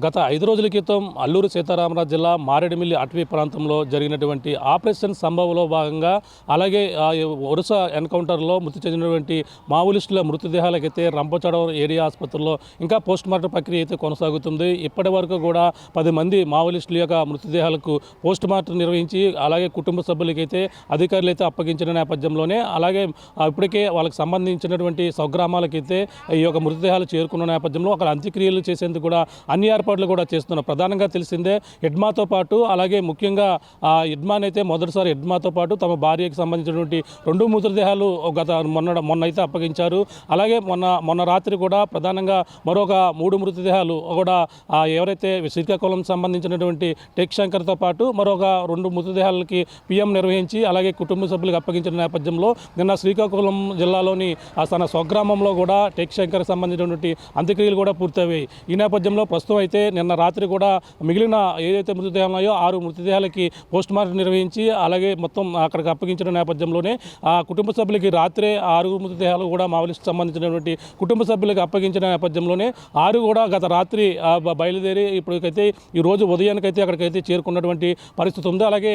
గత 5 రోజుల క్రితం అల్లూరు సీతారామరాజు జిల్లా మారేడుమిల్లి అటవీ ప్రాంతంలో జరిగినటువంటి ఆపరేషన్ సంభవ్లో భాగంగా అలాగే వరుస ఎన్కౌంటర్లో మృతి చెందినటువంటి మావోలిస్టుల మృతదేహాలకైతే రంపచోడవరం ఏరియా ఆసుపత్రిలో ఇంకా పోస్టుమార్టం ప్రక్రియ అయితే కొనసాగుతుంది. ఇప్పటి వరకు కూడా 10 మంది మావోలిస్టుల యొక్క మృతదేహాలకు పోస్టుమార్టం నిర్వహించి అలాగే కుటుంబ సభ్యులకైతే అధికారులు అయితే అప్పగించిన నేపథ్యంలోనే అలాగే ఇప్పటికే వాళ్ళకి సంబంధించినటువంటి స్వగ్రామాలకైతే ఈ యొక్క మృతదేహాలు చేరుకున్న నేపథ్యంలో అక్కడ అంత్యక్రియలు చేసేందుకు కూడా అన్ని ఏర్పాట్లు కూడా చేస్తున్నారు. ప్రధానంగా తెలిసిందే ఎడ్మాతో పాటు అలాగే ముఖ్యంగా ఎడ్మానైతే మొదటిసారి ఎడ్మాతో పాటు తమ భార్యకి సంబంధించినటువంటి 2 మృతదేహాలు మొన్న అయితే అప్పగించారు. అలాగే మొన్న రాత్రి కూడా ప్రధానంగా మరొక 3 మృతదేహాలు కూడా ఎవరైతే శ్రీకాకుళం సంబంధించినటువంటి టెక్ శంకర్తో పాటు మరొక 2 మృతదేహాలకి పిఎం నిర్వహించి అలాగే కుటుంబ సభ్యులకు అప్పగించిన నేపథ్యంలో నిన్న శ్రీకాకుళం జిల్లాలోని తన స్వగ్రామంలో కూడా టెక్ శంకర్కి సంబంధించినటువంటి అంత్యక్రియలు కూడా పూర్తయ్యాయి. ఈ నేపథ్యంలో ప్రస్తుతం అయితే నిన్న రాత్రి కూడా మిగిలిన ఏదైతే మృతదేహాలు ఉన్నాయో 6 మృతదేహాలకి పోస్టుమార్టం నిర్వహించి అలాగే మొత్తం అక్కడికి అప్పగించిన నేపథ్యంలోనే ఆ కుటుంబ సభ్యులకి రాత్రే 6 మృతదేహాలు కూడా మావోలిస్టుకు సంబంధించినటువంటి కుటుంబ సభ్యులకు అప్పగించిన నేపథ్యంలోనే 6 కూడా గత రాత్రి బయలుదేరి ఇప్పటికైతే ఈరోజు ఉదయానికైతే అక్కడికైతే చేరుకున్నటువంటి పరిస్థితి ఉంది. అలాగే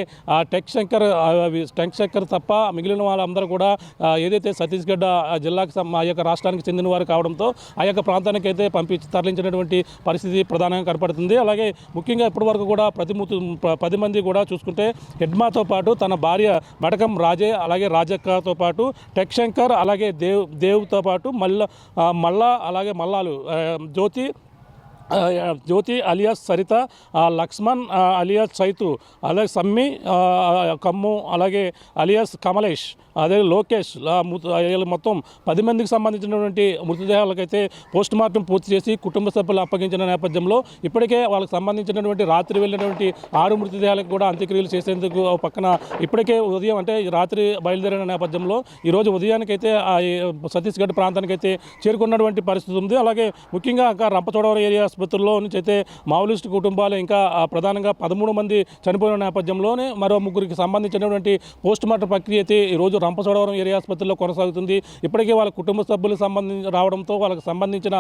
టెక్ శంకర్ తప్ప మిగిలిన వాళ్ళందరూ కూడా ఏదైతే ఛత్తీస్గఢ్ జిల్లాకి ఆ యొక్క రాష్ట్రానికి చెందిన వారు కావడంతో ఆ యొక్క ప్రాంతానికి అయితే తరలించినటువంటి పరిస్థితి ప్రధానంగా కనపడుతుంది. అలాగే ముఖ్యంగా ఇప్పటి వరకు కూడా 10 మంది కూడా చూసుకుంటే ఎడ్మాతో పాటు తన భార్య మడకం రాజే అలాగే రాజక్కతో పాటు టెక్ శంకర్ అలాగే దేవ్తో పాటు మల్లా అలాగే మల్లాలు జ్యోతి అలియాస్ సరిత, లక్ష్మణ్ అలియాస్ చైతు, అలాగే సమ్మి కమ్ము అలాగే అలియాస్ కమలేష్, అదే లోకేష్ మొత్తం 10 మందికి సంబంధించినటువంటి మృతదేహాలకైతే పోస్టుమార్టం పూర్తి చేసి కుటుంబ సభ్యులు అప్పగించిన నేపథ్యంలో ఇప్పటికే వాళ్ళకి సంబంధించినటువంటి రాత్రి వెళ్ళినటువంటి 6 మృతదేహాలకు కూడా అంత్యక్రియలు చేసేందుకు పక్కన ఇప్పటికే ఉదయం అంటే రాత్రి బయలుదేరిన నేపథ్యంలో ఈరోజు ఉదయానికైతే ఛత్తీస్గఢ్ ప్రాంతానికైతే చేరుకున్నటువంటి పరిస్థితి ఉంది. అలాగే ముఖ్యంగా రంపచోడవరం ఏరియా ఆసుపత్రిలో నుంచి అయితే మావోలిస్టు కుటుంబాలు ఇంకా ప్రధానంగా 13 మంది చనిపోయిన నేపథ్యంలోనే మరో 3కి సంబంధించినటువంటి పోస్టుమార్టం ప్రక్రియ అయితే ఈరోజు రంపచోడవరం ఏరియా ఆసుపత్రిలో కొనసాగుతుంది. ఇప్పటికే వాళ్ళ కుటుంబ సభ్యులు రావడంతో వాళ్ళకి సంబంధించిన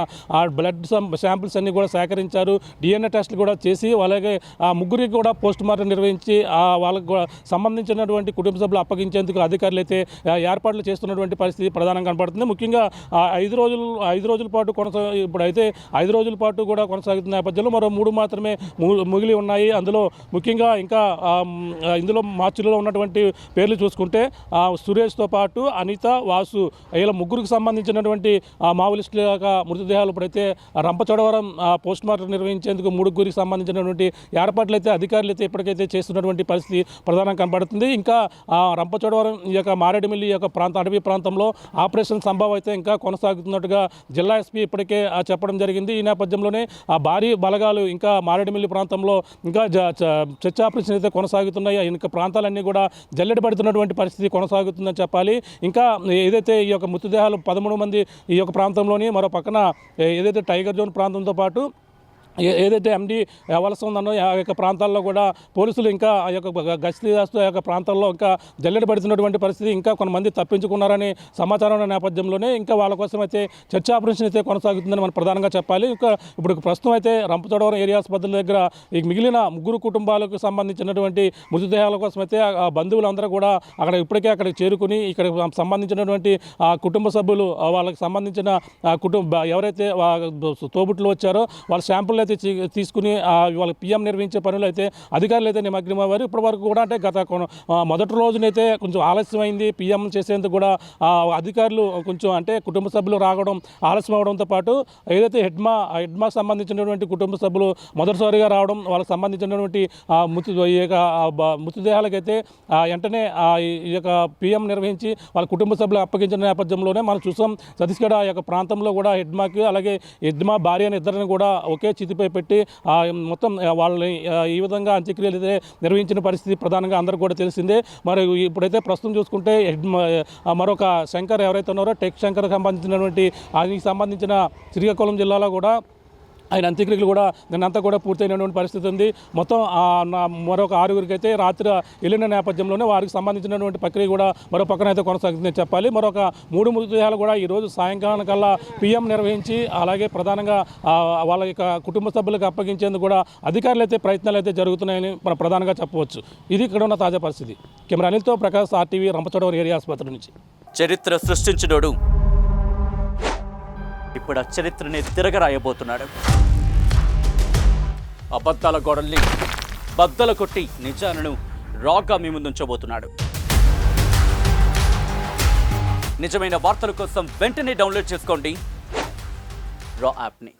బ్లడ్ శాంపిల్స్ అన్ని కూడా సేకరించారు. డిఎన్ఏ టెస్టులు కూడా చేసి అలాగే 3కి కూడా పోస్టుమార్టం నిర్వహించి వాళ్ళకి కూడా సంబంధించినటువంటి కుటుంబ సభ్యులు అప్పగించేందుకు అధికారులు అయితే ఏర్పాట్లు చేస్తున్నటువంటి పరిస్థితి ప్రధానంగా కనపడుతుంది. ముఖ్యంగా 5 రోజుల పాటు ఇప్పుడైతే 5 రోజుల పాటు కూడా కొనసాగుతున్న నేపథ్యంలో మరో 3 మాత్రమే మిగిలి ఉన్నాయి. అందులో ముఖ్యంగా ఇంకా ఇందులో మార్చిలో ఉన్నటువంటి పేర్లు చూసుకుంటే సురేష్తో పాటు అనిత, వాసు ఇలా 3కి సంబంధించినటువంటి మావోలిస్టుల యొక్క మృతదేహాలు ఇప్పుడైతే రంపచోడవరం పోస్టుమార్టం నిర్వహించేందుకు 3కి సంబంధించినటువంటి ఏర్పాట్లు అయితే అధికారులు అయితే ఇప్పటికైతే చేస్తున్నటువంటి పరిస్థితి ప్రధానంగా కనబడుతుంది. ఇంకా రంపచోడవరం ఈ యొక్క మారేడుమిల్లి యొక్క అటవీ ప్రాంతంలో ఆపరేషన్ సంభవ్ అయితే ఇంకా కొనసాగుతున్నట్టుగా జిల్లా ఎస్పీ ఇప్పటికే చెప్పడం జరిగింది. ఈ నేపథ్యంలోనే భారీ బలగాలు ఇంకా మారేడుమిల్లి ప్రాంతంలో ఇంకా చర్చ ఆపరేషన్ అయితే కొనసాగుతున్నాయి. ఇంకా ప్రాంతాలన్నీ కూడా జల్లెడ పడుతున్నటువంటి పరిస్థితి కొనసాగుతుందని చెప్పాలి. ఇంకా ఏదైతే ఈ యొక్క మృతదేహాలు 13 మంది ఈ యొక్క ప్రాంతంలోని మరో పక్కన ఏదైతే టైగర్ జోన్ ప్రాంతంతో పాటు ఏదైతే ఎండి వలస ఉందన్నో ఆ యొక్క ప్రాంతాల్లో కూడా పోలీసులు ఇంకా ఆ యొక్క గస్తీ చేస్తూ ఆ యొక్క ప్రాంతాల్లో ఇంకా జల్లెడ పడుతున్నటువంటి పరిస్థితి ఇంకా కొంతమంది తప్పించుకున్నారని సమాచారం నేపథ్యంలోనే ఇంకా వాళ్ళ కోసం అయితే చర్చ ఆపరేషన్ అయితే కొనసాగుతుందని మనం ప్రధానంగా చెప్పాలి. ఇంకా ఇప్పుడు ప్రస్తుతం అయితే రంపచోడవరం ఏరియా ఆసుపత్రుల దగ్గర ఈ మిగిలిన 3 కుటుంబాలకు సంబంధించినటువంటి మృతదేహాల కోసం అయితే ఆ బంధువులందరూ కూడా ఇప్పటికే అక్కడికి చేరుకుని ఇక్కడ సంబంధించినటువంటి ఆ కుటుంబ సభ్యులు వాళ్ళకి సంబంధించిన ఎవరైతే తోబుట్లు వచ్చారో వాళ్ళ శాంపుల్ అయితే తీసుకుని వాళ్ళకి పిఎం నిర్వహించే పనులు అయితే అధికారులు అయితే నిమగ్నమయ్యారు. ఇప్పటి వరకు కూడా అంటే గత మొదటి రోజునైతే కొంచెం ఆలస్యమైంది పిఎం చేసేందుకు కూడా అధికారులు కొంచెం అంటే కుటుంబ సభ్యులు రావడం ఆలస్యం అవడంతో పాటు ఏదైతే హెడ్మాకు సంబంధించినటువంటి కుటుంబ సభ్యులు మొదటిసారిగా రావడం వాళ్ళకి సంబంధించినటువంటి మృతదేహాలకైతే వెంటనే ఈ యొక్క పిఎం నిర్వహించి వాళ్ళ కుటుంబ సభ్యులు అప్పగించిన నేపథ్యంలోనే మనం చూసాం. ఛత్తీస్గఢ్ ఆ యొక్క ప్రాంతంలో కూడా హెడ్మాకి అలాగే హెడ్మా భార్య అని ఇద్దరిని కూడా ఒకే చితిపై పెట్టి మొత్తం వాళ్ళని ఈ విధంగా అంత్యక్రియలు అయితే నిర్వహించిన పరిస్థితి ప్రధానంగా అందరికీ కూడా తెలిసిందే. మరి ఇప్పుడైతే ప్రస్తుతం చూసుకుంటే మరొక శంకర్ ఎవరైతే ఉన్నారో టెక్ శంకర్కి సంబంధించినటువంటి దానికి సంబంధించిన శ్రీకాకుళం జిల్లాలో కూడా ఆయన అంత్యక్రియలు కూడా నిన్నంతా కూడా పూర్తయినటువంటి పరిస్థితి ఉంది. మొత్తం మరొక 6గురికి అయితే రాత్రి వెళ్ళిన నేపథ్యంలోనే వారికి సంబంధించినటువంటి ప్రక్రియ కూడా మరో పక్కన అయితే కొనసాగుతుందని చెప్పాలి. మరొక 3 మృతదేహాలు కూడా ఈరోజు సాయంకాలం కల్లా పిఎం నిర్వహించి అలాగే ప్రధానంగా వాళ్ళ యొక్క కుటుంబ సభ్యులకు అప్పగించేందుకు కూడా అధికారులు అయితే ప్రయత్నాలు అయితే జరుగుతున్నాయని మనం ప్రధానంగా చెప్పవచ్చు. ఇది ఇక్కడ ఉన్న తాజా పరిస్థితి. కెమెరా అనిల్తో ప్రకాష్, RTV, రంపచోడవరం ఏరియా ఆసుపత్రి నుంచి. చరిత్ర సృష్టించినోడు ఇప్పుడు ఆ చరిత్రని తిరగరాయబోతున్నాడు. అబద్ధాల గోడల్ని బద్దలు కొట్టి నిజాలను రాగా మీ ముందుంచబోతున్నాడు. నిజమైన వార్తల కోసం వెంటనే డౌన్లోడ్ చేసుకోండి రా యాప్ని.